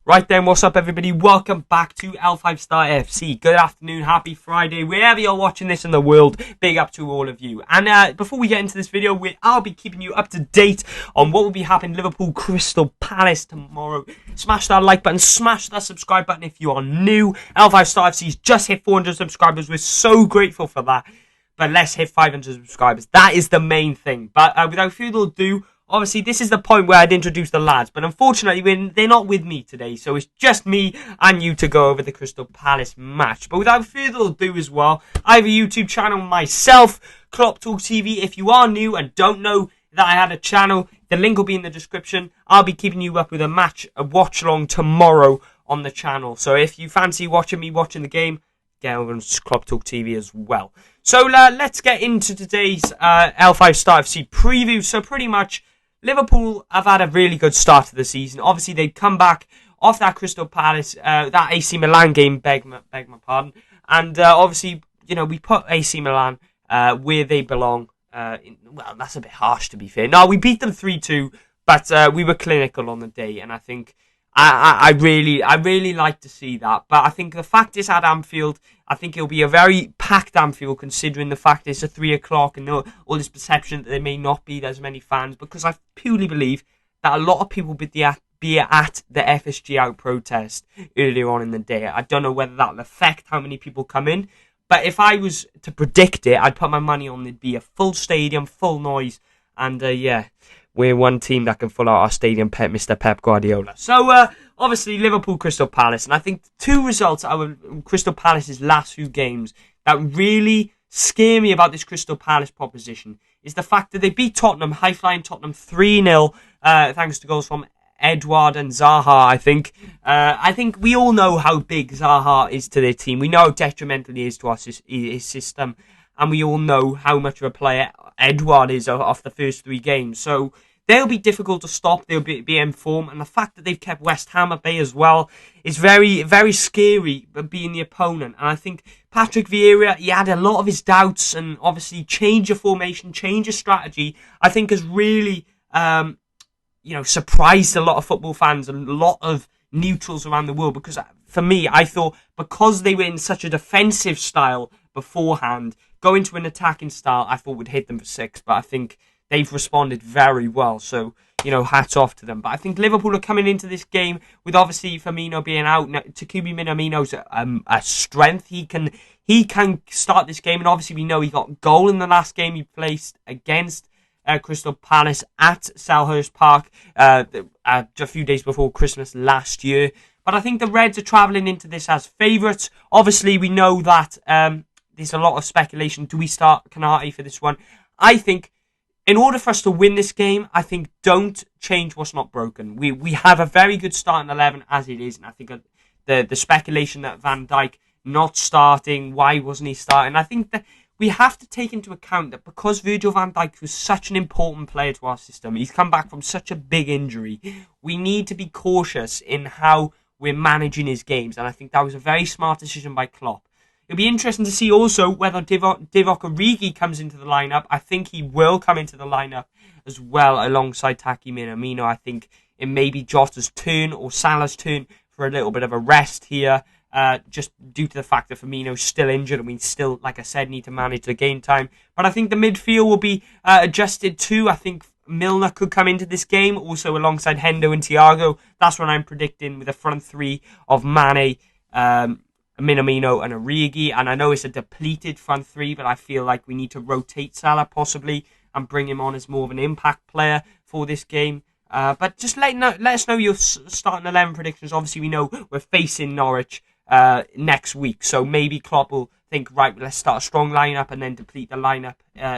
Right then, what's up everybody? Welcome back to L5 Star FC. Good afternoon, happy Friday, wherever you're watching this in the world. Big up to all of you. And before we get into this video, I'll be keeping you up to date on what will be happening Liverpool Crystal Palace tomorrow. Smash that like button, smash that subscribe button if you are new. L5 Star FC's just hit 400 subscribers. We're so grateful for that. But let's hit 500 subscribers. That is the main thing. But without further ado, obviously, this is the point where I'd introduce the lads, but unfortunately, they're not with me today, so it's just me and you to go over the Crystal Palace match. But without further ado as well, I have a YouTube channel myself, Klopp Talk TV. If you are new and don't know that I had a channel, the link will be in the description. I'll be keeping you up with a watch-along tomorrow on the channel. So if you fancy watching the game, get over on Klopp Talk TV as well. So let's get into today's L5 Star FC preview. So pretty much, Liverpool have had a really good start to the season. Obviously, they'd come back off that Crystal Palace, that AC Milan game, beg my pardon. And obviously, you know, we put AC Milan where they belong. Well, that's a bit harsh to be fair. No, we beat them 3-2, but we were clinical on the day. And I think I really like to see that. But I think the fact it's at Anfield, I think it'll be a very packed Anfield considering the fact it's at 3 o'clock and all this perception that there may not be as many fans, because I purely believe that a lot of people would be at the FSG out protest earlier on in the day. I don't know whether that'll affect how many people come in, but if I was to predict it, I'd put my money on there'd be a full stadium, full noise, and yeah, we're one team that can fill out our stadium, Mr. Pep Guardiola. So, obviously, Liverpool, Crystal Palace. And I think two results out of Crystal Palace's last few games that really scare me about this Crystal Palace proposition is the fact that they beat Tottenham, high-flying Tottenham 3-0, thanks to goals from Edouard and Zaha, I think. I think we all know how big Zaha is to their team. We know how detrimental he is to his system. And we all know how much of a player Edouard is off the first three games. So they'll be difficult to stop. They'll be in form. And the fact that they've kept West Ham at bay as well is very, very scary, being the opponent. And I think Patrick Vieira, he had a lot of his doubts, and obviously change of formation, change of strategy, I think has really, surprised a lot of football fans and a lot of neutrals around the world. Because for me, I thought because they were in such a defensive style beforehand, going to an attacking style, I thought would hit them for 6, but I think they've responded very well. So, hats off to them. But I think Liverpool are coming into this game with obviously Firmino being out. Takumi Minamino's a strength. He can start this game, and obviously we know he got a goal in the last game he placed against Crystal Palace at Selhurst Park a few days before Christmas last year. But I think the Reds are travelling into this as favourites. Obviously, we know that there's a lot of speculation. Do we start Kanate for this one? I think in order for us to win this game, I think don't change what's not broken. We have a very good starting 11 as it is. And I think the speculation that Van Dijk not starting, why wasn't he starting? I think that we have to take into account that because Virgil van Dijk was such an important player to our system, he's come back from such a big injury, we need to be cautious in how we're managing his games. And I think that was a very smart decision by Klopp. It'll be interesting to see also whether Divock Origi comes into the lineup. I think he will come into the lineup as well alongside Taki Minamino. I think it may be Jota's turn or Salah's turn for a little bit of a rest here, just due to the fact that Firmino's still injured and we still, like I said, need to manage the game time. But I think the midfield will be adjusted too. I think Milner could come into this game also alongside Hendo and Thiago. That's what I'm predicting with a front three of Mane, Minamino and Origi. And I know it's a depleted front three, but I feel like we need to rotate Salah possibly and bring him on as more of an impact player for this game. But just let us know your starting 11 predictions. Obviously, we know we're facing Norwich next week, so maybe Klopp will think, right, let's start a strong lineup and then deplete the lineup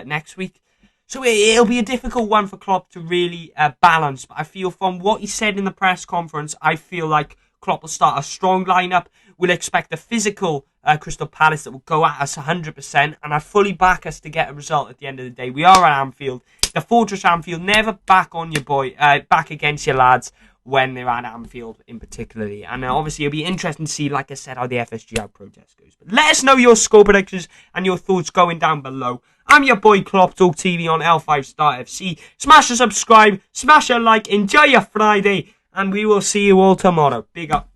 next week. So it'll be a difficult one for Klopp to really balance. But I feel from what he said in the press conference, I feel like Klopp will start a strong lineup. We'll expect a physical Crystal Palace that will go at us 100%, and I fully back us to get a result at the end of the day. We are at Anfield, the Fortress Anfield. Never back against your lads when they're at Anfield in particularly. And obviously it'll be interesting to see, like I said, how the FSG out protest goes. But let us know your score predictions and your thoughts going down below. I'm your boy Klopp Talk TV on L5 Star FC. Smash a subscribe, smash a like, enjoy your Friday, and we will see you all tomorrow. Big up.